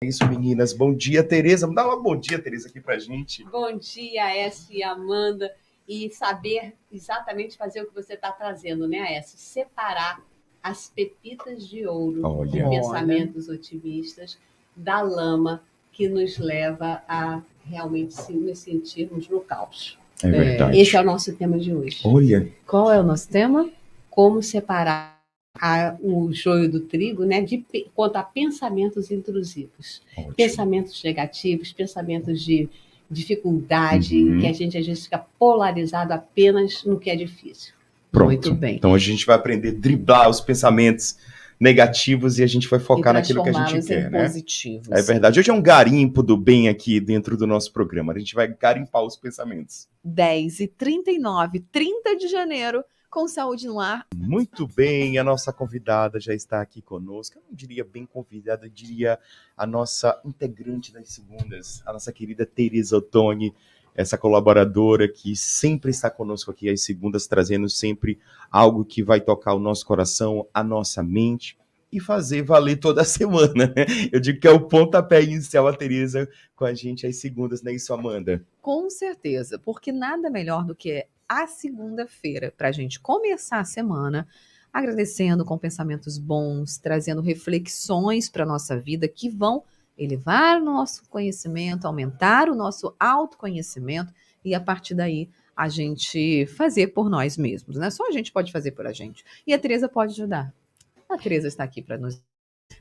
isso, meninas. Bom dia, Tereza. Dá um bom dia, Tereza, aqui pra gente. Bom dia, Aécio e Amanda. E saber exatamente fazer o que você está trazendo, né, Aécio? Separar as pepitas de ouro de pensamentos otimistas da lama que nos leva a realmente nos sentirmos no caos. É verdade. Esse é o nosso tema de hoje. Olha. Qual é o nosso tema? Como separar o joio do trigo, né, quanto a pensamentos intrusivos. Ótimo. Pensamentos negativos, pensamentos de dificuldade, que a gente às vezes fica polarizado apenas no que é difícil. Pronto. Muito bem. Então hoje a gente vai aprender a driblar os pensamentos negativos e a gente vai focar naquilo que a gente quer, né? Positivos. É verdade. Hoje é um garimpo do bem aqui dentro do nosso programa. A gente vai garimpar os pensamentos. 10h39, 30 de janeiro, com Saúde no Ar. Muito bem, a nossa convidada já está aqui conosco. Eu não diria bem convidada, eu diria a nossa integrante das segundas, a nossa querida Tereza Ottoni, essa colaboradora que sempre está conosco aqui às segundas, trazendo sempre algo que vai tocar o nosso coração, a nossa mente e fazer valer toda a semana, né? Eu digo que é o pontapé inicial a Tereza com a gente às segundas, não é isso, Amanda? Com certeza, porque nada melhor do que a segunda-feira para a gente começar a semana agradecendo com pensamentos bons, trazendo reflexões para a nossa vida que vão elevar o nosso conhecimento, aumentar o nosso autoconhecimento e a partir daí a gente fazer por nós mesmos, né? Só a gente pode fazer por a gente. E a Tereza pode ajudar. A Tereza está aqui para nos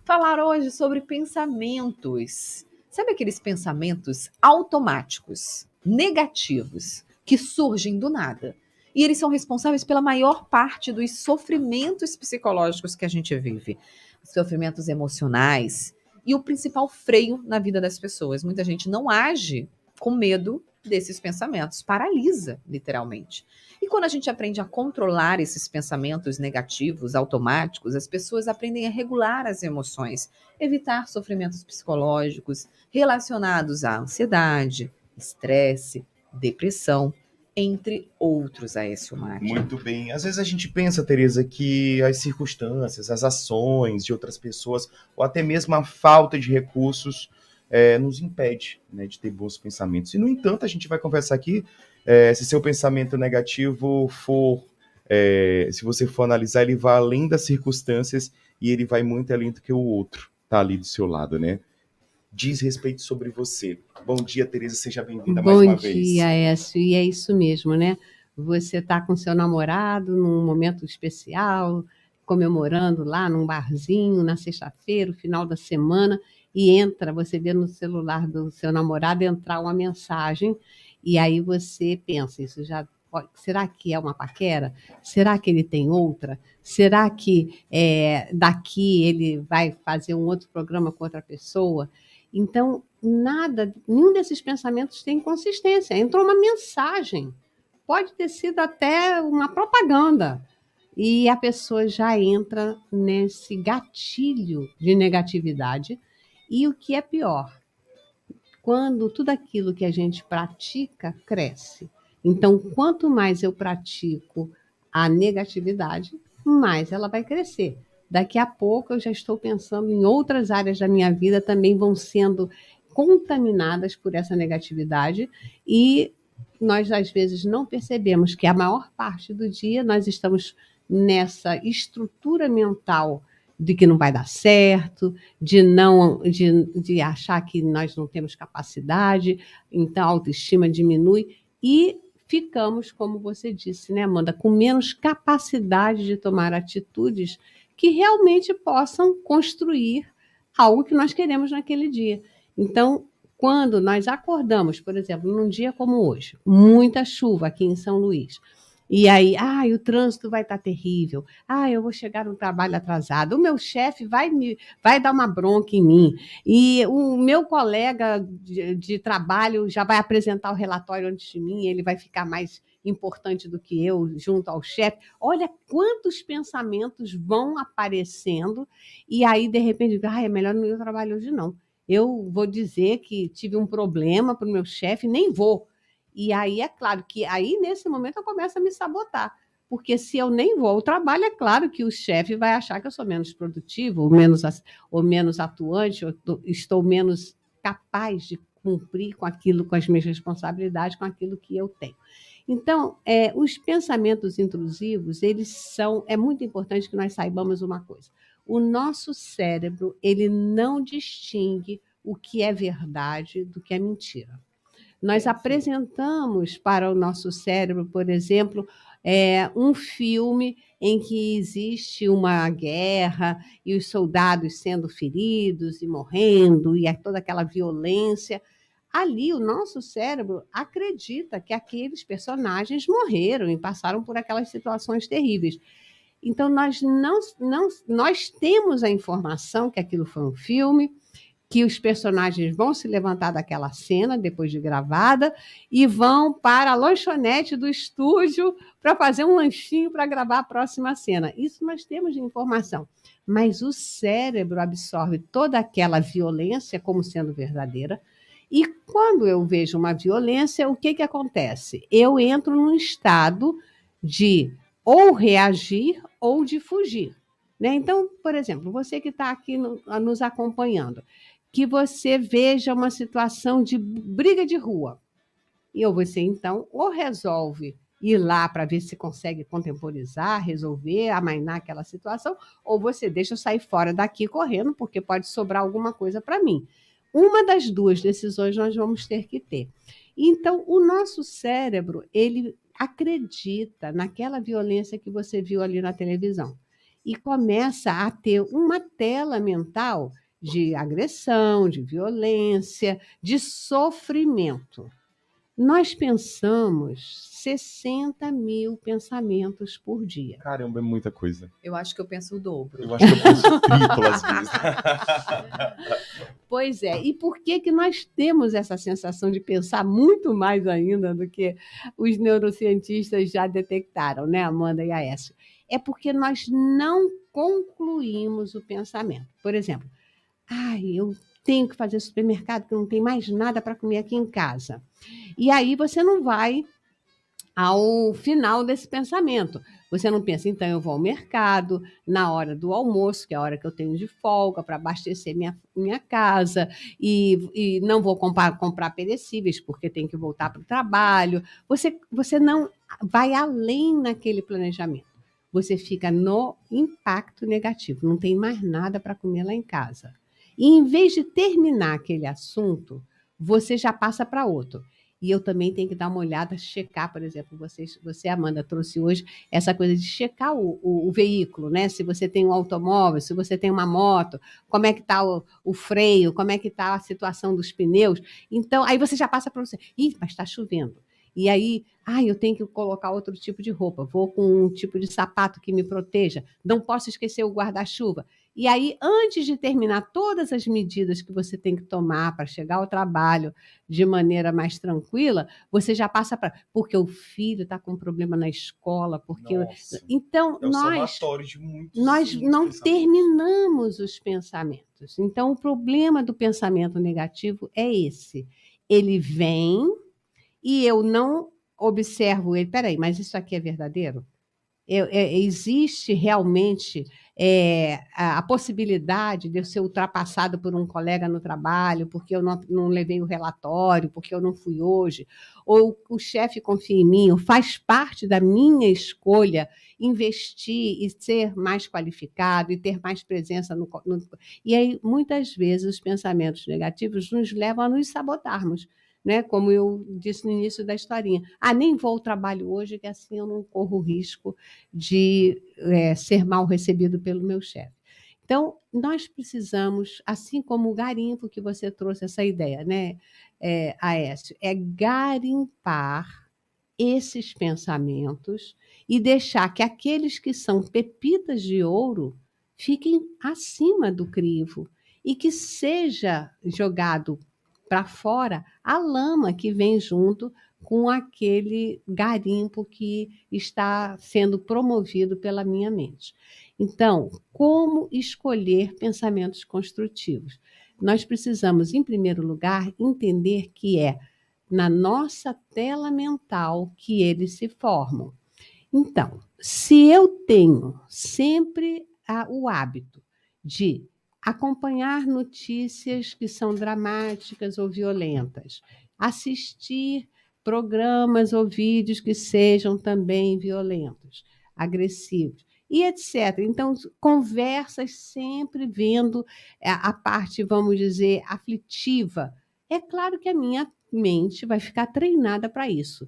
falar hoje sobre pensamentos. Sabe aqueles pensamentos automáticos, negativos, que surgem do nada? E eles são responsáveis pela maior parte dos sofrimentos psicológicos que a gente vive. Sofrimentos emocionais e o principal freio na vida das pessoas. Muita gente não age com medo desses pensamentos, paralisa, literalmente. E quando a gente aprende a controlar esses pensamentos negativos, automáticos, as pessoas aprendem a regular as emoções, evitar sofrimentos psicológicos relacionados à ansiedade, estresse, depressão, entre outros, Aécio Marques. Muito bem. Às vezes a gente pensa, Tereza, que as circunstâncias, as ações de outras pessoas, ou até mesmo a falta de recursos, nos impede, né, de ter bons pensamentos. E, no entanto, a gente vai conversar aqui, se seu pensamento negativo for, se você for analisar, ele vai além das circunstâncias e ele vai muito além do que o outro está ali do seu lado, né? Diz respeito sobre você. Bom dia, Tereza, seja bem-vinda mais uma vez. Bom dia, Aécio, e é isso mesmo, né? Você está com seu namorado num momento especial, comemorando lá num barzinho, na sexta-feira, o final da semana, e você vê no celular do seu namorado entrar uma mensagem, e aí você pensa, será que é uma paquera? Será que ele tem outra? Será que daqui ele vai fazer um outro programa com outra pessoa? Então, nenhum desses pensamentos tem consistência. Entrou uma mensagem, pode ter sido até uma propaganda, e a pessoa já entra nesse gatilho de negatividade. E o que é pior, quando tudo aquilo que a gente pratica cresce. Então, quanto mais eu pratico a negatividade, mais ela vai crescer. Daqui a pouco eu já estou pensando em outras áreas da minha vida também vão sendo contaminadas por essa negatividade e nós às vezes não percebemos que a maior parte do dia nós estamos nessa estrutura mental de que não vai dar certo, de achar que nós não temos capacidade, então a autoestima diminui e ficamos, como você disse, né, Amanda, com menos capacidade de tomar atitudes que realmente possam construir algo que nós queremos naquele dia. Então, quando nós acordamos, por exemplo, num dia como hoje, muita chuva aqui em São Luís, e aí, o trânsito vai estar terrível, eu vou chegar no trabalho atrasado, o meu chefe vai dar uma bronca em mim, e o meu colega de trabalho já vai apresentar o relatório antes de mim, ele vai ficar mais importante do que eu, junto ao chefe. Olha quantos pensamentos vão aparecendo, e aí, de repente, é melhor não ir ao trabalho hoje, não. Eu vou dizer que tive um problema para o meu chefe, nem vou. E aí, é claro que aí, nesse momento, eu começo a me sabotar. Porque se eu nem vou ao trabalho, é claro que o chefe vai achar que eu sou menos produtivo, ou menos atuante, ou estou menos capaz de cumprir com aquilo, com as minhas responsabilidades, com aquilo que eu tenho. Então, os pensamentos intrusivos, é muito importante que nós saibamos uma coisa. O nosso cérebro, ele não distingue o que é verdade do que é mentira. Nós apresentamos para o nosso cérebro, por exemplo, um filme em que existe uma guerra e os soldados sendo feridos e morrendo, e toda aquela violência. Ali, o nosso cérebro acredita que aqueles personagens morreram e passaram por aquelas situações terríveis. Então, nós temos a informação que aquilo foi um filme, que os personagens vão se levantar daquela cena, depois de gravada, e vão para a lanchonete do estúdio para fazer um lanchinho para gravar a próxima cena. Isso nós temos de informação. Mas o cérebro absorve toda aquela violência como sendo verdadeira, e quando eu vejo uma violência, o que acontece? Eu entro num estado de ou reagir ou de fugir. Né? Então, por exemplo, você que está aqui nos acompanhando, que você veja uma situação de briga de rua. E você, então, ou resolve ir lá para ver se consegue contemporizar, resolver, amainar aquela situação, ou você deixa eu sair fora daqui correndo, porque pode sobrar alguma coisa para mim. Uma das duas decisões nós vamos ter que ter. Então, o nosso cérebro, ele acredita naquela violência que você viu ali na televisão e começa a ter uma tela mental de agressão, de violência, de sofrimento. Nós pensamos 60 mil pensamentos por dia. Caramba, é muita coisa. Eu acho que eu penso o dobro. Eu acho que eu penso triplo às vezes. Pois é. E por que nós temos essa sensação de pensar muito mais ainda do que os neurocientistas já detectaram, né, Amanda e Aécio? É porque nós não concluímos o pensamento. Por exemplo, eu tenho que fazer supermercado, porque não tem mais nada para comer aqui em casa. E aí você não vai ao final desse pensamento. Você não pensa, então eu vou ao mercado na hora do almoço, que é a hora que eu tenho de folga, para abastecer minha casa, e não vou comprar perecíveis, porque tem que voltar para o trabalho. Você não vai além naquele planejamento. Você fica no impacto negativo, não tem mais nada para comer lá em casa. E em vez de terminar aquele assunto, você já passa para outro. E eu também tenho que dar uma olhada, checar, por exemplo, você, Amanda, trouxe hoje essa coisa de checar o veículo, né? Se você tem um automóvel, se você tem uma moto, como é que está o freio, como é que está a situação dos pneus. Então, aí você já passa para você. Mas está chovendo. E aí, eu tenho que colocar outro tipo de roupa, vou com um tipo de sapato que me proteja, não posso esquecer o guarda-chuva. E aí, antes de terminar todas as medidas que você tem que tomar para chegar ao trabalho de maneira mais tranquila, você já passa para... Porque o filho está com problema na escola, porque... Nossa, então, nós não terminamos os pensamentos. Então, o problema do pensamento negativo é esse. Ele vem e eu não observo ele. Peraí, mas isso aqui é verdadeiro? Existe realmente a possibilidade de eu ser ultrapassado por um colega no trabalho, porque eu não levei o relatório, porque eu não fui hoje, ou o chefe confia em mim, ou faz parte da minha escolha investir e ser mais qualificado e ter mais presença no... E aí, muitas vezes, os pensamentos negativos nos levam a nos sabotarmos. Né? Como eu disse no início da historinha. Nem vou ao trabalho hoje, que assim eu não corro o risco de ser mal recebido pelo meu chefe. Então, nós precisamos, assim como o garimpo que você trouxe essa ideia, né, Aécio, garimpar esses pensamentos e deixar que aqueles que são pepitas de ouro fiquem acima do crivo e que seja jogado para fora a lama que vem junto com aquele garimpo que está sendo promovido pela minha mente. Então, como escolher pensamentos construtivos? Nós precisamos, em primeiro lugar, entender que é na nossa tela mental que eles se formam. Então, se eu tenho sempre o hábito de acompanhar notícias que são dramáticas ou violentas, assistir programas ou vídeos que sejam também violentos, agressivos, e etc. Então, conversas sempre vendo a parte, vamos dizer, aflitiva. É claro que a minha mente vai ficar treinada para isso.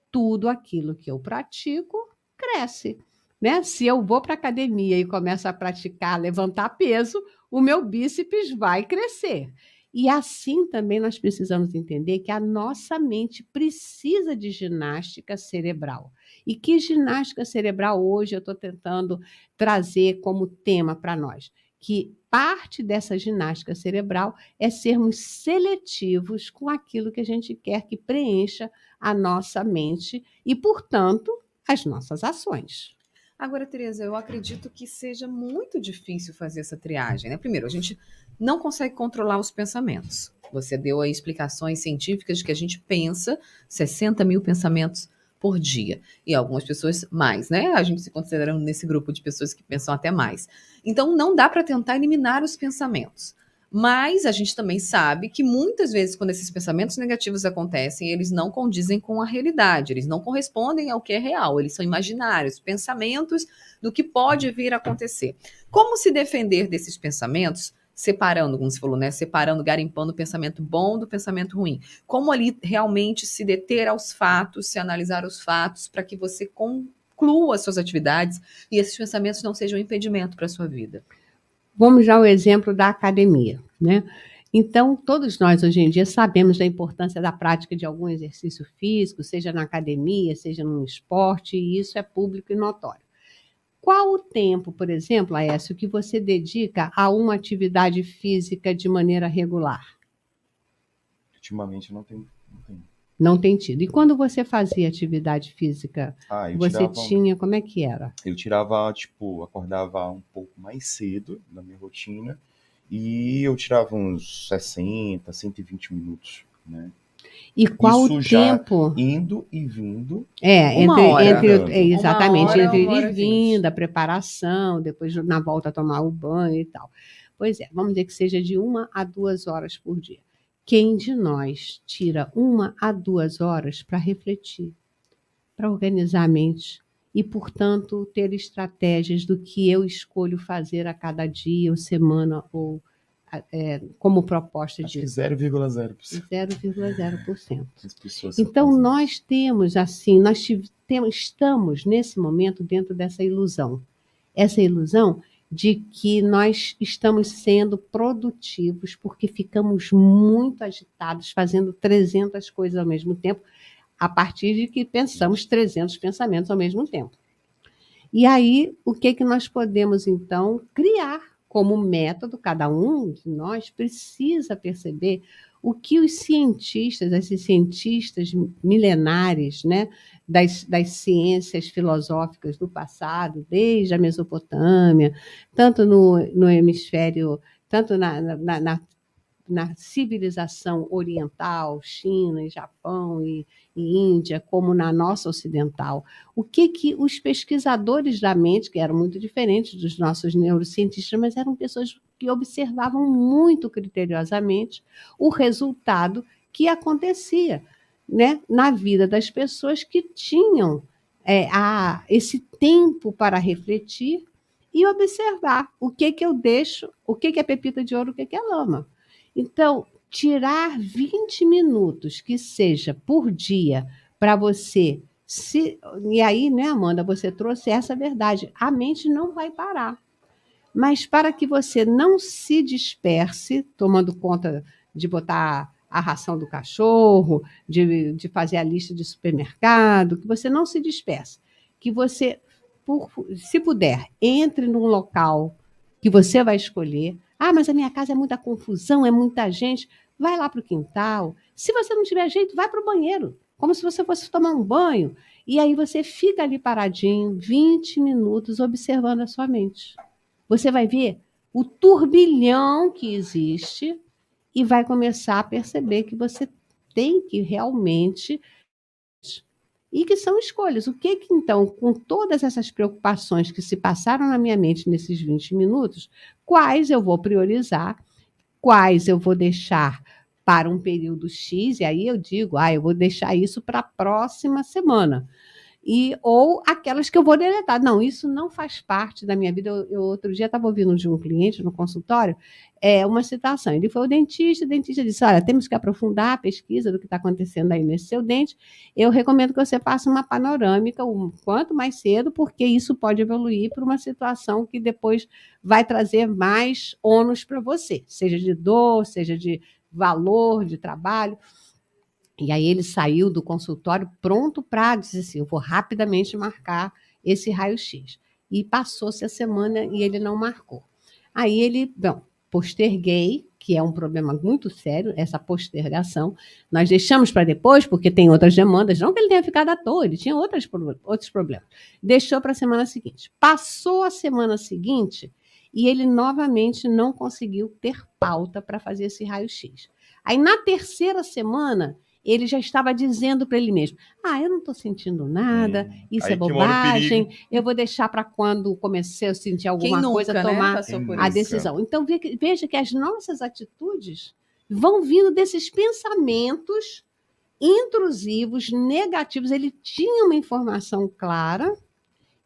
Tudo aquilo que eu pratico cresce. Né? Se eu vou para a academia e começo a praticar, levantar peso, o meu bíceps vai crescer. E assim também nós precisamos entender que a nossa mente precisa de ginástica cerebral. E que ginástica cerebral hoje eu estou tentando trazer como tema para nós? Que parte dessa ginástica cerebral é sermos seletivos com aquilo que a gente quer que preencha a nossa mente e, portanto, as nossas ações. Agora, Tereza, eu acredito que seja muito difícil fazer essa triagem, né? Primeiro, a gente não consegue controlar os pensamentos. Você deu aí explicações científicas de que a gente pensa 60 mil pensamentos por dia. E algumas pessoas mais, né? A gente se considerando nesse grupo de pessoas que pensam até mais. Então, não dá para tentar eliminar os pensamentos. Mas a gente também sabe que muitas vezes, quando esses pensamentos negativos acontecem, eles não condizem com a realidade, eles não correspondem ao que é real, eles são imaginários, pensamentos do que pode vir a acontecer. Como se defender desses pensamentos? Separando, como você falou, né? Separando, garimpando o pensamento bom do pensamento ruim. Como ali realmente se deter aos fatos, se analisar os fatos, para que você conclua as suas atividades e esses pensamentos não sejam um impedimento para a sua vida. Vamos já ao exemplo da academia, né? Então, todos nós hoje em dia sabemos da importância da prática de algum exercício físico, seja na academia, seja no esporte, e isso é público e notório. Qual o tempo, por exemplo, Aécio, que você dedica a uma atividade física de maneira regular? Ultimamente não tem. Não tem tido. E quando você fazia atividade física, você tinha, como é que era? Eu tirava, tipo, acordava um pouco mais cedo na minha rotina e eu tirava uns 60, 120 minutos, né? E qual Isso o já tempo? indo e vindo. Exatamente, Uma hora, entre uma hora ir e e vinte. vindo, a preparação, depois na volta tomar o banho e tal. Pois é, vamos dizer que seja de 1 a 2 horas por dia. Quem de nós tira 1 a 2 horas para refletir, para organizar a mente e, portanto, ter estratégias do que eu escolho fazer a cada dia ou semana ou como proposta Acho que disso? 0,0%. 0,0%. As pessoas Então, fazem nós isso. temos, assim, estamos, nesse momento, dentro dessa ilusão. Essa ilusão de que nós estamos sendo produtivos porque ficamos muito agitados, fazendo 300 coisas ao mesmo tempo, a partir de que pensamos 300 pensamentos ao mesmo tempo. E aí, o que nós podemos, então, criar como método? Cada um de nós precisa perceber o que os cientistas, esses cientistas milenares, né, das ciências filosóficas do passado, desde a Mesopotâmia, tanto no hemisfério, tanto na civilização oriental, China e Japão e Índia, como na nossa ocidental. O que os pesquisadores da mente, que eram muito diferentes dos nossos neurocientistas, mas eram pessoas que observavam muito criteriosamente o resultado que acontecia, né, na vida das pessoas que tinham esse tempo para refletir e observar o que eu deixo, o que é pepita de ouro, o que é lama. Então, tirar 20 minutos, que seja por dia, para você e aí, né, Amanda, você trouxe essa verdade. A mente não vai parar. Mas para que você não se disperse, tomando conta de botar a ração do cachorro, de fazer a lista de supermercado, que você não se disperse. Que você, se puder, entre num local que você vai escolher. Ah, mas a minha casa é muita confusão, é muita gente. Vai lá para o quintal. Se você não tiver jeito, vai para o banheiro, como se você fosse tomar um banho. E aí você fica ali paradinho, 20 minutos, observando a sua mente. Você vai ver o turbilhão que existe e vai começar a perceber que você tem que realmente e que são escolhas. O que então, com todas essas preocupações que se passaram na minha mente nesses 20 minutos, quais eu vou priorizar, quais eu vou deixar para um período X, e aí eu digo, eu vou deixar isso para a próxima semana. Ou aquelas que eu vou deletar. Não, isso não faz parte da minha vida. Eu outro dia estava ouvindo de um cliente no consultório uma citação. Ele foi ao dentista, o dentista disse: olha, temos que aprofundar a pesquisa do que está acontecendo aí nesse seu dente. Eu recomendo que você faça uma panorâmica o quanto mais cedo, porque isso pode evoluir para uma situação que depois vai trazer mais ônus para você, seja de dor, seja de valor, de trabalho. E aí ele saiu do consultório pronto para dizer assim, eu vou rapidamente marcar esse raio-x. E passou-se a semana e ele não marcou. Aí ele, posterguei, que é um problema muito sério, essa postergação. Nós deixamos para depois, porque tem outras demandas, não que ele tenha ficado à toa, ele tinha outros problemas. Deixou para a semana seguinte. Passou a semana seguinte e ele novamente não conseguiu ter pauta para fazer esse raio-x. Aí na terceira semana ele já estava dizendo para ele mesmo: eu não estou sentindo nada, isso é bobagem, eu vou deixar para quando comecei a sentir alguma coisa tomar a decisão. Então, veja que as nossas atitudes vão vindo desses pensamentos intrusivos, negativos. Ele tinha uma informação clara,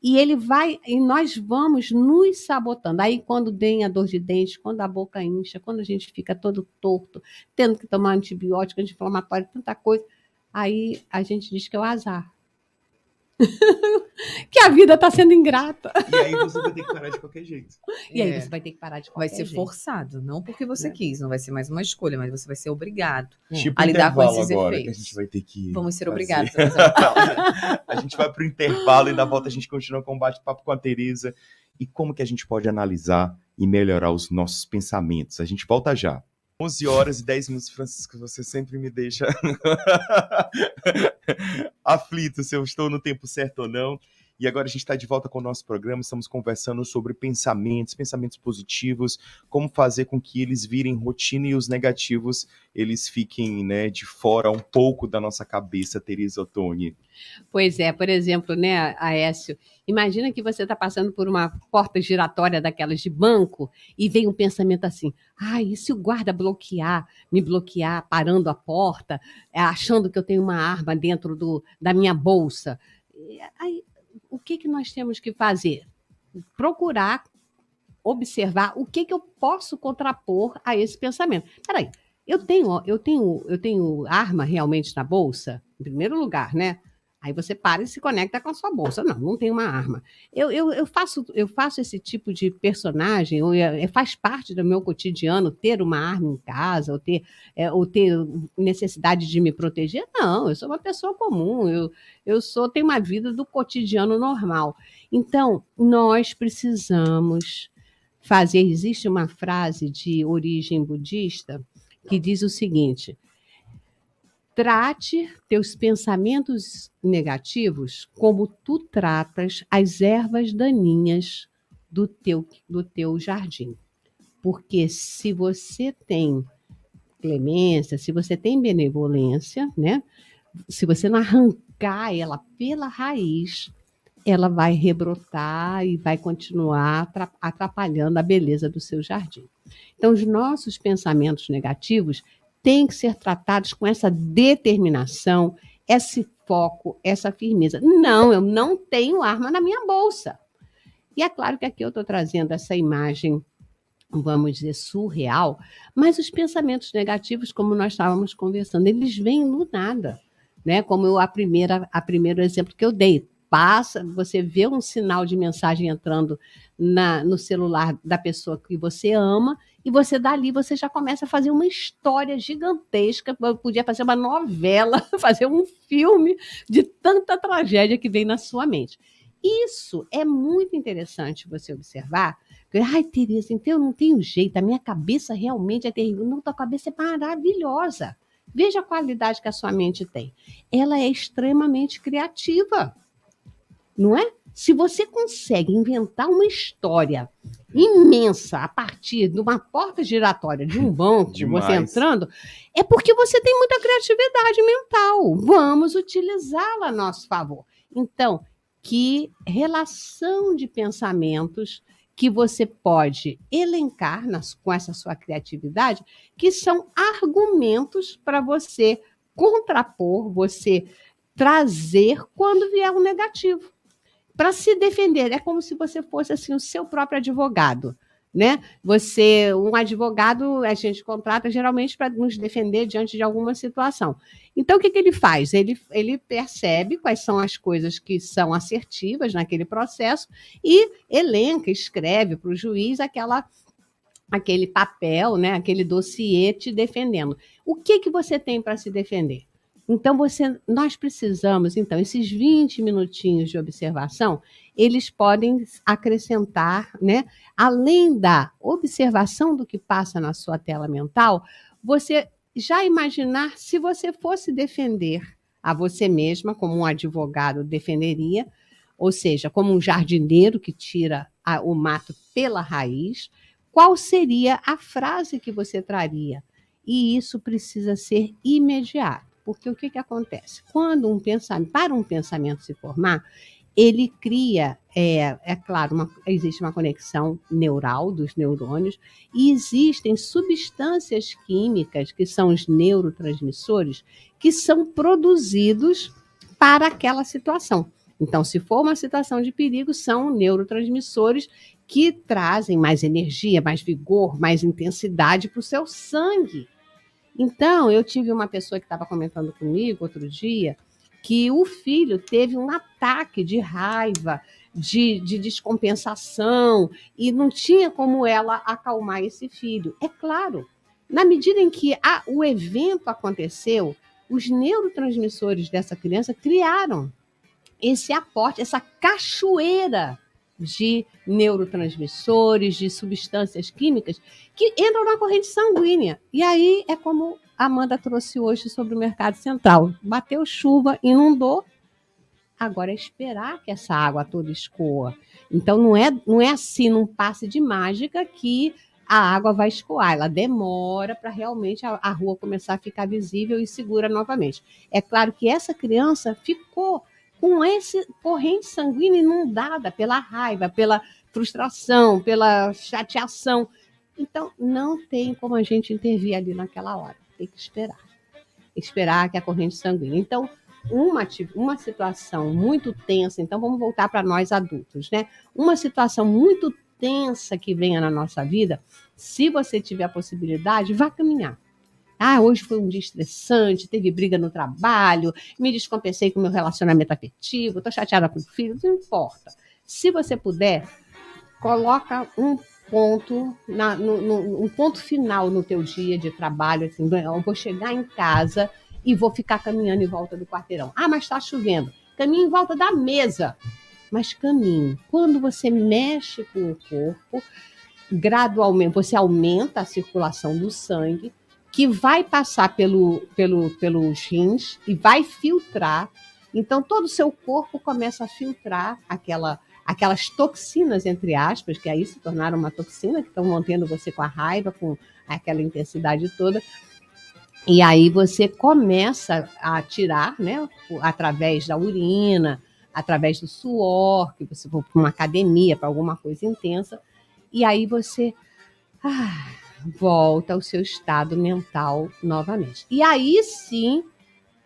e nós vamos nos sabotando. Aí, quando tem a dor de dente, quando a boca incha, quando a gente fica todo torto, tendo que tomar antibiótico, anti-inflamatório, tanta coisa, aí a gente diz que é o azar. Que a vida está sendo ingrata. E aí você vai ter que parar de qualquer jeito. E aí você vai ter que parar de qualquer jeito. Vai ser forçado, não porque você quis, não vai ser mais uma escolha, mas você vai ser obrigado tipo a lidar com esses agora, efeitos. Que a gente vai ter que Vamos ser obrigados. A gente vai para o intervalo e na volta a gente continua com o bate-papo com a Tereza e como que a gente pode analisar e melhorar os nossos pensamentos. A gente volta já. 11 horas e 10 minutos, Francisco, você sempre me deixa aflito se eu estou no tempo certo ou não. E agora a gente está de volta com o nosso programa, estamos conversando sobre pensamentos positivos, como fazer com que eles virem rotina e os negativos, eles fiquem, né, de fora um pouco da nossa cabeça, Tereza Ottoni. Pois é, por exemplo, né, Aécio, imagina que você está passando por uma porta giratória daquelas de banco e vem um pensamento assim: e se o guarda me bloquear, parando a porta, achando que eu tenho uma arma dentro da minha bolsa? Aí, o que nós temos que fazer? Procurar observar o que eu posso contrapor a esse pensamento. Peraí, eu tenho arma realmente na bolsa? Em primeiro lugar, né? Aí você para e se conecta com a sua bolsa. Não tenho uma arma. Eu faço esse tipo de personagem, faz parte do meu cotidiano ter uma arma em casa, ou ter necessidade de me proteger? Não, eu sou uma pessoa comum, tenho uma vida do cotidiano normal. Então, nós precisamos fazer. Existe uma frase de origem budista que diz o seguinte: trate teus pensamentos negativos como tu tratas as ervas daninhas do teu jardim. Porque se você tem clemência, se você tem benevolência, né? Se você não arrancar ela pela raiz, ela vai rebrotar e vai continuar atrapalhando a beleza do seu jardim. Então, os nossos pensamentos negativos têm que ser tratados com essa determinação, esse foco, essa firmeza. Não, eu não tenho arma na minha bolsa. E é claro que aqui eu estou trazendo essa imagem, vamos dizer, surreal, mas os pensamentos negativos, como nós estávamos conversando, eles vêm do nada, né? Como primeiro exemplo que eu dei. Você vê um sinal de mensagem entrando no celular da pessoa que você ama, e você dali você já começa a fazer uma história gigantesca, podia fazer uma novela, fazer um filme de tanta tragédia que vem na sua mente. Isso é muito interessante você observar. Tereza, então eu não tenho jeito, a minha cabeça realmente é terrível. Não, tua cabeça é maravilhosa. Veja a qualidade que a sua mente tem. Ela é extremamente criativa. Não é? Se você consegue inventar uma história imensa a partir de uma porta giratória de um banco, Demais. você entrando, é porque você tem muita criatividade mental. Vamos utilizá-la a nosso favor. Então, que relação de pensamentos que você pode elencar com essa sua criatividade, que são argumentos para você contrapor, você trazer quando vier um negativo. Para se defender, é como se você fosse assim o seu próprio advogado, né? Um advogado, a gente contrata geralmente para nos defender diante de alguma situação. Então, o que ele faz? Ele percebe quais são as coisas que são assertivas naquele processo e elenca, escreve para o juiz aquele papel, né? Aquele dossiê te defendendo. O que você tem para se defender? Então, nós precisamos, então, esses 20 minutinhos de observação, eles podem acrescentar, né? Além da observação do que passa na sua tela mental, você já imaginar se você fosse defender a você mesma, como um advogado defenderia, ou seja, como um jardineiro que tira o mato pela raiz, qual seria a frase que você traria? E isso precisa ser imediato. Porque o que acontece? Para um pensamento se formar, ele cria, claro, existe uma conexão neural dos neurônios e existem substâncias químicas, que são os neurotransmissores, que são produzidos para aquela situação. Então, se for uma situação de perigo, são neurotransmissores que trazem mais energia, mais vigor, mais intensidade para o seu sangue. Então, eu tive uma pessoa que estava comentando comigo outro dia que o filho teve um ataque de raiva, de descompensação, e não tinha como ela acalmar esse filho. É claro, na medida em que o evento aconteceu, os neurotransmissores dessa criança criaram esse aporte, essa cachoeira de neurotransmissores, de substâncias químicas que entram na corrente sanguínea. E aí é como a Amanda trouxe hoje sobre o mercado central. Bateu chuva, inundou, agora é esperar que essa água toda escoa. Então não é assim, num passe de mágica que a água vai escoar. Ela demora para realmente a rua começar a ficar visível e segura novamente. É claro que essa criança ficou com essa corrente sanguínea inundada pela raiva, pela frustração, pela chateação. Então, não tem como a gente intervir ali naquela hora. Tem que esperar. Esperar que a corrente sanguínea. Então, uma situação muito tensa, então vamos voltar para nós adultos, né? Uma situação muito tensa que venha na nossa vida, se você tiver a possibilidade, vá caminhar. Hoje foi um dia estressante, teve briga no trabalho, me descompensei com o meu relacionamento afetivo, estou chateada com o filho, não importa. Se você puder, coloca um ponto, um ponto final no teu dia de trabalho, assim, eu vou chegar em casa e vou ficar caminhando em volta do quarteirão. Mas está chovendo. Caminhe em volta da mesa, mas caminhe. Quando você mexe com o corpo, gradualmente você aumenta a circulação do sangue, que vai passar pelos rins e vai filtrar. Então, todo o seu corpo começa a filtrar aquelas toxinas, entre aspas, que aí se tornaram uma toxina, que estão mantendo você com a raiva, com aquela intensidade toda. E aí você começa a tirar, né, através da urina, através do suor, que você for para uma academia, para alguma coisa intensa, e aí você volta ao seu estado mental novamente. E aí sim,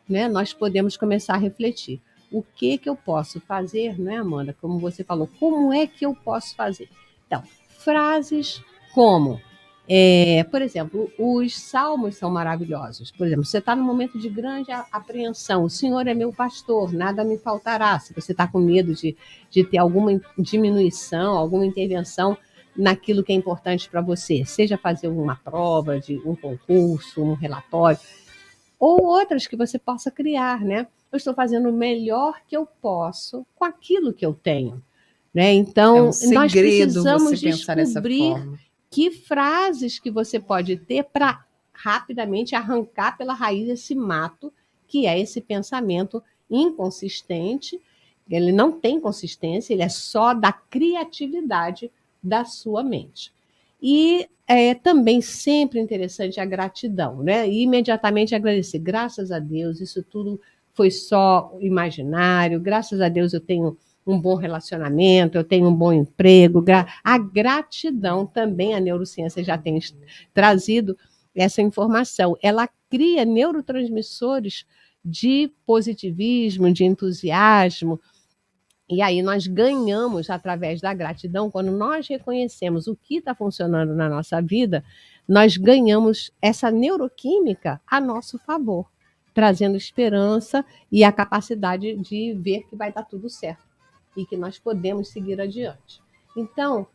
né, nós podemos começar a refletir. O que eu posso fazer, né, Amanda? Como você falou, como é que eu posso fazer? Então, frases como, por exemplo, os salmos são maravilhosos. Por exemplo, você está num momento de grande apreensão, o Senhor é meu pastor, nada me faltará. Se você está com medo de ter alguma diminuição, alguma intervenção naquilo que é importante para você, seja fazer uma prova, de um concurso, um relatório, ou outras que você possa criar, né? Eu estou fazendo o melhor que eu posso com aquilo que eu tenho, né? Então, nós precisamos descobrir que frases que você pode ter para rapidamente arrancar pela raiz esse mato, que é esse pensamento inconsistente, Ele não tem consistência, ele é só da criatividade da sua mente. E é também sempre interessante a gratidão, né? E imediatamente agradecer. Graças a Deus, isso tudo foi só imaginário. Graças a Deus eu tenho um bom relacionamento, eu tenho um bom emprego. A gratidão também, a neurociência já tem trazido essa informação. Ela cria neurotransmissores de positivismo, de entusiasmo. E aí nós ganhamos, através da gratidão, quando nós reconhecemos o que está funcionando na nossa vida, nós ganhamos essa neuroquímica a nosso favor, trazendo esperança e a capacidade de ver que vai dar tudo certo e que nós podemos seguir adiante. Então,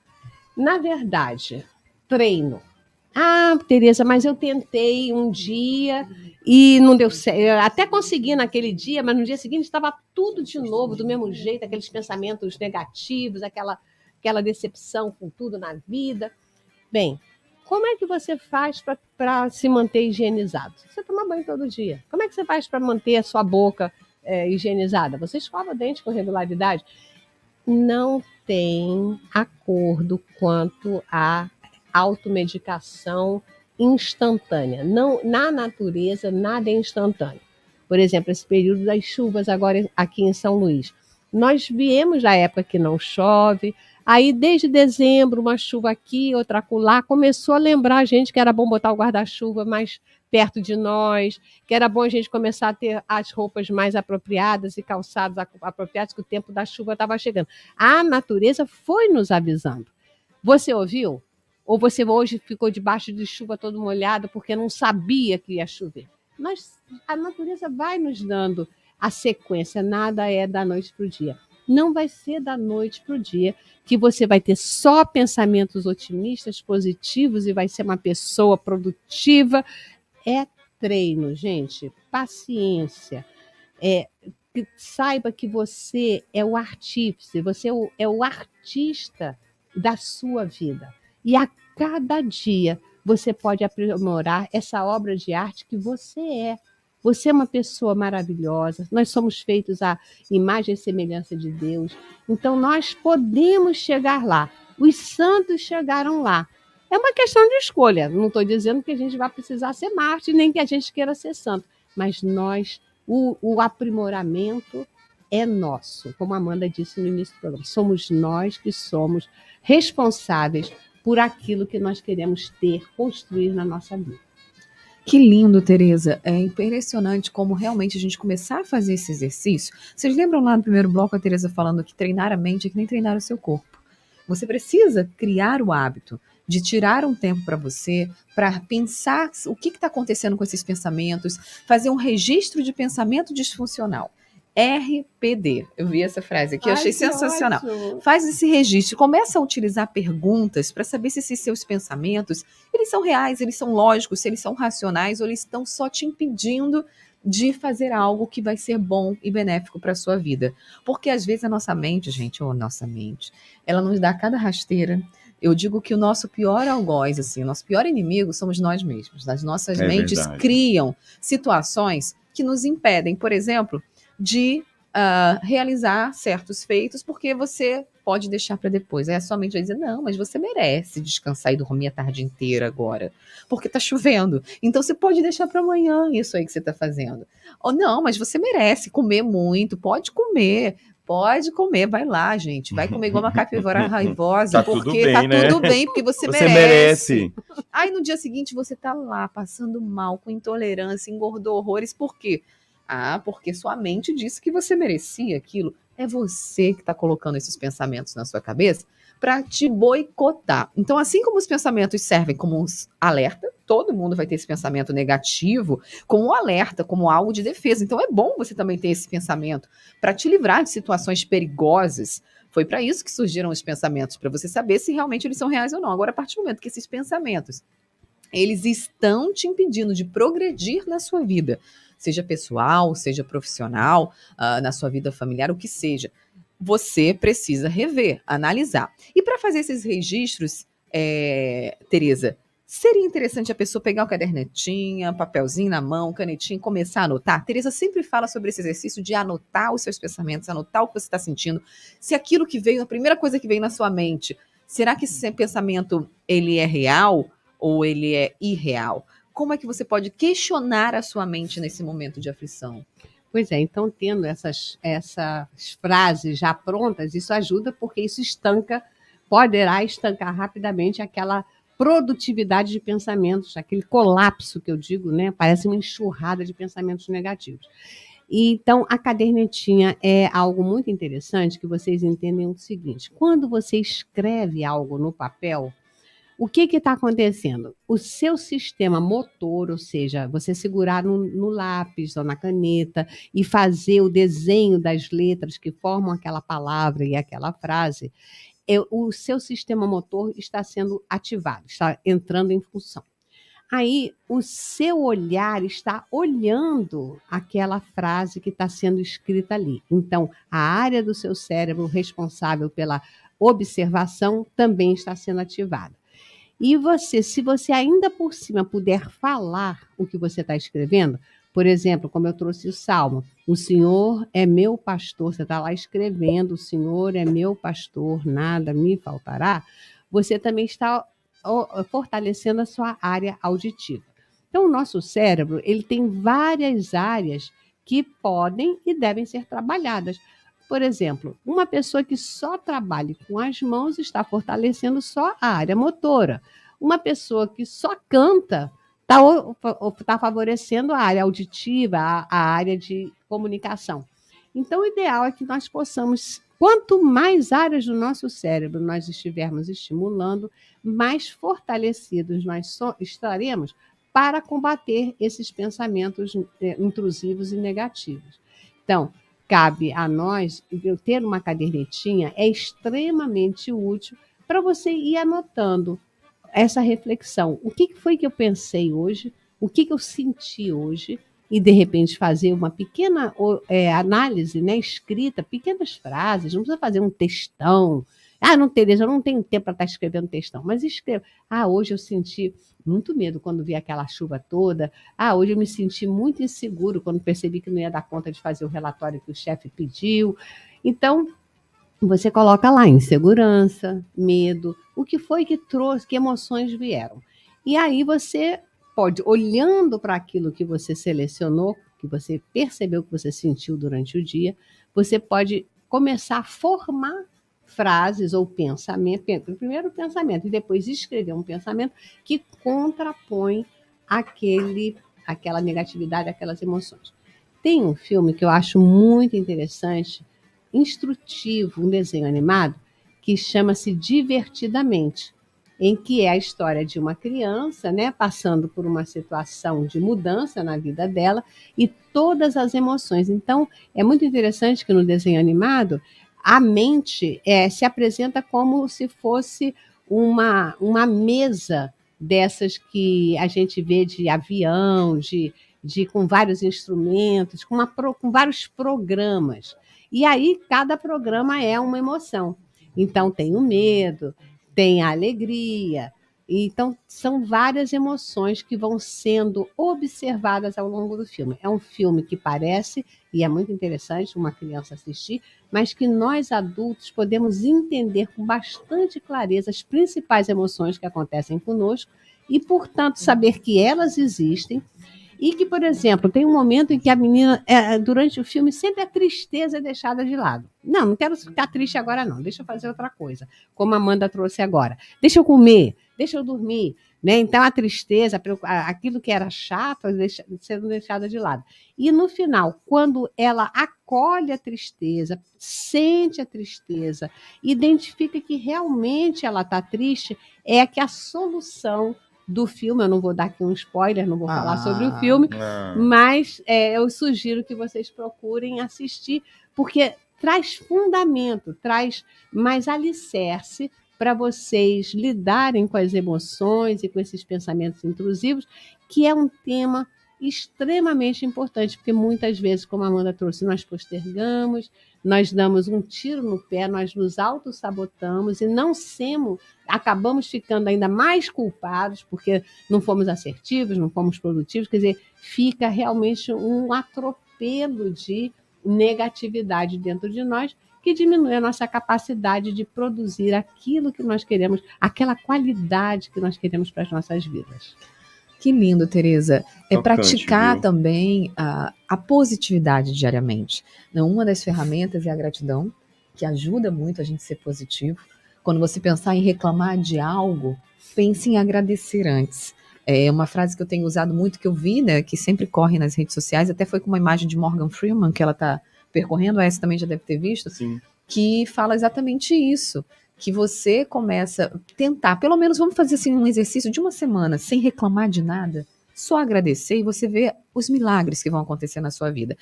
na verdade, treino. Ah, Tereza, mas eu tentei um dia e não deu certo. Eu até consegui naquele dia, mas no dia seguinte estava tudo de novo, do mesmo jeito, aqueles pensamentos negativos, aquela decepção com tudo na vida. Bem, como é que você faz para se manter higienizado? Você toma banho todo dia. Como é que você faz para manter a sua boca higienizada? Você escova o dente com regularidade? Não tem acordo quanto à automedicação instantânea. Não, na natureza, nada é instantâneo. Por exemplo, esse período das chuvas agora aqui em São Luís. Nós viemos da época que não chove, aí desde dezembro, uma chuva aqui, outra acolá, começou a lembrar a gente que era bom botar o guarda-chuva mais perto de nós, que era bom a gente começar a ter as roupas mais apropriadas e calçados apropriados, que o tempo da chuva estava chegando. A natureza foi nos avisando. Você ouviu? Ou você hoje ficou debaixo de chuva todo molhado porque não sabia que ia chover? A natureza vai nos dando a sequência, nada é da noite para o dia. Não vai ser da noite para o dia que você vai ter só pensamentos otimistas, positivos e vai ser uma pessoa produtiva. É treino, gente, paciência. Saiba que você é o artífice, você é o artista da sua vida. E a cada dia você pode aprimorar essa obra de arte que você é. Você é uma pessoa maravilhosa, nós somos feitos à imagem e semelhança de Deus, então nós podemos chegar lá. Os santos chegaram lá. É uma questão de escolha, não estou dizendo que a gente vai precisar ser Marte, nem que a gente queira ser santo, mas o aprimoramento é nosso, como a Amanda disse no início do programa, somos nós que somos responsáveis por aquilo que nós queremos ter, construir na nossa vida. Que lindo, Tereza. É impressionante como realmente a gente começar a fazer esse exercício. Vocês lembram lá no primeiro bloco a Tereza falando que treinar a mente é que nem treinar o seu corpo. Você precisa criar o hábito de tirar um tempo para você, para pensar o que está acontecendo com esses pensamentos, fazer um registro de pensamento disfuncional. RPD. Eu vi essa frase aqui, eu achei sensacional. Ótimo. Faz esse registro, começa a utilizar perguntas para saber se esses seus pensamentos, eles são reais, eles são lógicos, se eles são racionais ou eles estão só te impedindo de fazer algo que vai ser bom e benéfico para a sua vida. Porque às vezes a nossa mente, gente, ela nos dá cada rasteira. Eu digo que o nosso pior algoz, assim, o nosso pior inimigo somos nós mesmos. As nossas mentes criam situações que nos impedem, por exemplo, de realizar certos feitos, porque você pode deixar para depois. Aí a sua mente vai dizer, não, mas você merece descansar e dormir a tarde inteira agora, porque tá chovendo. Então você pode deixar para amanhã isso aí que você tá fazendo. Ou não, mas você merece comer muito, pode comer, vai lá, gente. Vai comer igual uma capivara raivosa, porque tá tudo bem, porque você merece. Aí no dia seguinte você tá lá, passando mal, com intolerância, engordou horrores, por quê? Porque sua mente disse que você merecia aquilo. É você que está colocando esses pensamentos na sua cabeça para te boicotar. Então, assim como os pensamentos servem como um alerta, todo mundo vai ter esse pensamento negativo como um alerta, como algo de defesa. Então, é bom você também ter esse pensamento para te livrar de situações perigosas. Foi para isso que surgiram os pensamentos, para você saber se realmente eles são reais ou não. Agora, a partir do momento que esses pensamentos eles estão te impedindo de progredir na sua vida, seja pessoal, seja profissional, na sua vida familiar, o que seja, você precisa rever, analisar. E para fazer esses registros, Tereza, Seria interessante a pessoa pegar o cadernetinha, papelzinho na mão, canetinha e começar a anotar? Teresa sempre fala sobre esse exercício de anotar os seus pensamentos, anotar o que você está sentindo. Se aquilo que veio, a primeira coisa que veio na sua mente, será que esse pensamento ele é real ou ele é irreal? Como é que você pode questionar a sua mente nesse momento de aflição? Pois é, então tendo essas frases já prontas, isso ajuda porque isso poderá estancar rapidamente aquela produtividade de pensamentos, aquele colapso que eu digo, né? Parece uma enxurrada de pensamentos negativos. E, então, a cadernetinha é algo muito interessante que vocês entendem o seguinte: quando você escreve algo no papel, o que está acontecendo? O seu sistema motor, ou seja, você segurar no lápis ou na caneta e fazer o desenho das letras que formam aquela palavra e aquela frase, o seu sistema motor está sendo ativado, está entrando em função. Aí, o seu olhar está olhando aquela frase que está sendo escrita ali. Então, a área do seu cérebro responsável pela observação também está sendo ativada. E você, se você ainda por cima puder falar o que você está escrevendo, por exemplo, como eu trouxe o Salmo, o Senhor é meu pastor, você está lá escrevendo, o Senhor é meu pastor, nada me faltará, você também está fortalecendo a sua área auditiva. Então, o nosso cérebro, ele tem várias áreas que podem e devem ser trabalhadas. Por exemplo, uma pessoa que só trabalha com as mãos está fortalecendo só a área motora. Uma pessoa que só canta está favorecendo a área auditiva, a área de comunicação. Então, o ideal é que nós possamos, quanto mais áreas do nosso cérebro nós estivermos estimulando, mais fortalecidos nós estaremos para combater esses pensamentos intrusivos e negativos. Então, cabe a nós, ter uma cadernetinha é extremamente útil para você ir anotando essa reflexão. O que foi que eu pensei hoje? O que eu senti hoje? E, de repente, fazer uma pequena análise, né, escrita, pequenas frases, não precisa fazer um textão. Não, Tereza, eu não tenho tempo para estar escrevendo textão, mas escreva. Hoje eu senti muito medo quando vi aquela chuva toda. Hoje eu me senti muito inseguro quando percebi que não ia dar conta de fazer o relatório que o chefe pediu. Então, você coloca lá insegurança, medo, o que foi que trouxe, que emoções vieram. E aí você pode, olhando para aquilo que você selecionou, que você percebeu que você sentiu durante o dia, você pode começar a formar frases ou pensamento, primeiro o pensamento e depois escrever um pensamento que contrapõe aquela negatividade, aquelas emoções. Tem um filme que eu acho muito interessante, instrutivo, um desenho animado, que chama-se Divertidamente, em que é a história de uma criança, né, passando por uma situação de mudança na vida dela e todas as emoções. Então, é muito interessante que no desenho animado a mente se apresenta como se fosse uma mesa dessas que a gente vê de avião, com vários instrumentos, com vários programas. E aí, cada programa é uma emoção. Então, tem o medo, tem a alegria. Então, são várias emoções que vão sendo observadas ao longo do filme. É um filme que parece, e é muito interessante uma criança assistir, mas que nós adultos podemos entender com bastante clareza as principais emoções que acontecem conosco e, portanto, saber que elas existem. E que, por exemplo, tem um momento em que a menina, durante o filme, sempre a tristeza é deixada de lado. Não quero ficar triste agora, não. Deixa eu fazer outra coisa, como a Amanda trouxe agora. Deixa eu comer, deixa eu dormir. Né? Então, a tristeza, aquilo que era chato, sendo deixada de lado. E, no final, quando ela acolhe a tristeza, sente a tristeza, identifica que realmente ela está triste, é que a solução do filme, eu não vou dar aqui um spoiler, não vou falar sobre o filme, mas eu sugiro que vocês procurem assistir, porque traz fundamento, traz mais alicerce para vocês lidarem com as emoções e com esses pensamentos intrusivos, que é um tema extremamente importante, porque muitas vezes, como a Amanda trouxe, nós postergamos, nós damos um tiro no pé, nós nos autossabotamos e acabamos ficando ainda mais culpados, porque não fomos assertivos, não fomos produtivos, quer dizer, fica realmente um atropelo de negatividade dentro de nós, que diminui a nossa capacidade de produzir aquilo que nós queremos, aquela qualidade que nós queremos para as nossas vidas. Que lindo, Tereza. É Tocante, praticar viu? também a positividade diariamente. Não, uma das ferramentas é a gratidão, que ajuda muito a gente a ser positivo. Quando você pensar em reclamar de algo, pense em agradecer antes. É uma frase que eu tenho usado muito, que eu vi, né, que sempre corre nas redes sociais, até foi com uma imagem de Morgan Freeman, que ela está percorrendo, essa também já deve ter visto, Sim. que fala exatamente isso, que você começa a tentar, pelo menos vamos fazer assim um exercício de uma semana, sem reclamar de nada, só agradecer e você vê os milagres que vão acontecer na sua vida.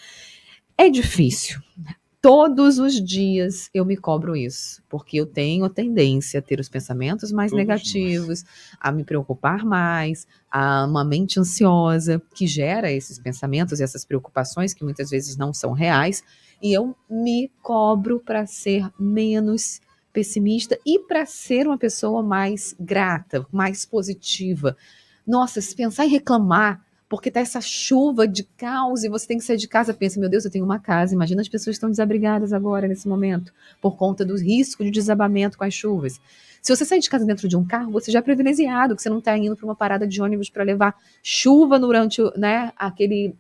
É difícil. Todos os dias eu me cobro isso, porque eu tenho a tendência a ter os pensamentos mais Todos negativos, a me preocupar mais, a uma mente ansiosa que gera esses pensamentos e essas preocupações que muitas vezes não são reais, e eu me cobro para ser menos pessimista e para ser uma pessoa mais grata, mais positiva. Nossa, se pensar em reclamar, porque tá essa chuva de caos e você tem que sair de casa, pensa, meu Deus, eu tenho uma casa, imagina as pessoas que estão desabrigadas agora, nesse momento, por conta do risco de desabamento com as chuvas. Se você sair de casa dentro de um carro, você já é privilegiado, que você não está indo para uma parada de ônibus para levar chuva durante, né, aquele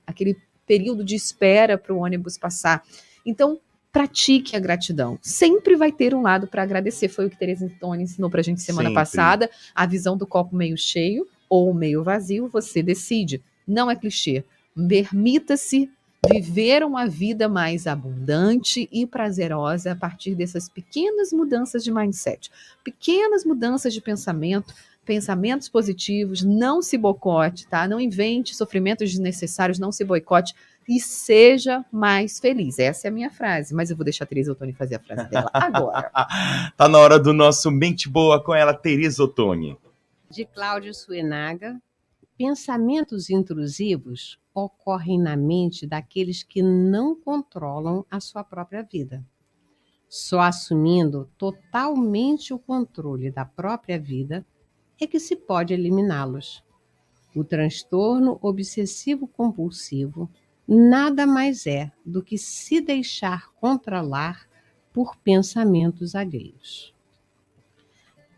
período de espera para o ônibus passar. Então, pratique a gratidão. Sempre vai ter um lado para agradecer. Foi o que Tereza Toni ensinou para a gente semana Sempre. passada, a visão do copo meio cheio ou meio vazio, você decide. Não é clichê. Permita-se viver uma vida mais abundante e prazerosa a partir dessas pequenas mudanças de mindset, pequenas mudanças de pensamento, pensamentos positivos, não se boicote, tá? Não invente sofrimentos desnecessários, não se boicote e seja mais feliz. Essa é a minha frase, mas eu vou deixar a Tereza Ottoni fazer a frase dela agora. Tá na hora do nosso Mente Boa com ela, Tereza Ottoni. De Cláudio Suenaga. Pensamentos intrusivos ocorrem na mente daqueles que não controlam a sua própria vida. Só assumindo totalmente o controle da própria vida é que se pode eliminá-los. O transtorno obsessivo-compulsivo nada mais é do que se deixar controlar por pensamentos alheios.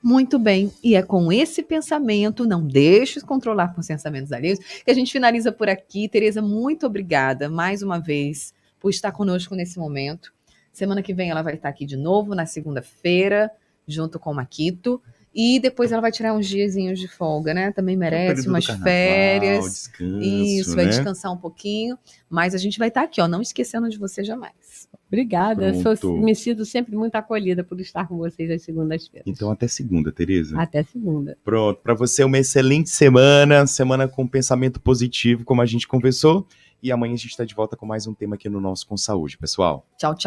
Muito bem, e é com esse pensamento, não deixe se controlar com os pensamentos alheios, que a gente finaliza por aqui. Tereza, muito obrigada mais uma vez por estar conosco nesse momento. Semana que vem ela vai estar aqui de novo, na segunda-feira, junto com o Maquito. E depois ela vai tirar uns diazinhos de folga, né? Também merece umas férias. Descanso, isso, vai né? descansar um pouquinho. Mas a gente vai estar aqui, ó, não esquecendo de você jamais. Obrigada, Pronto. me sinto sempre muito acolhida por estar com vocês às segundas-feiras. Então até segunda, Tereza. Até segunda. Pronto, para você uma excelente semana com pensamento positivo, como a gente conversou. E amanhã a gente está de volta com mais um tema aqui no nosso Com Saúde, pessoal. Tchau, tchau.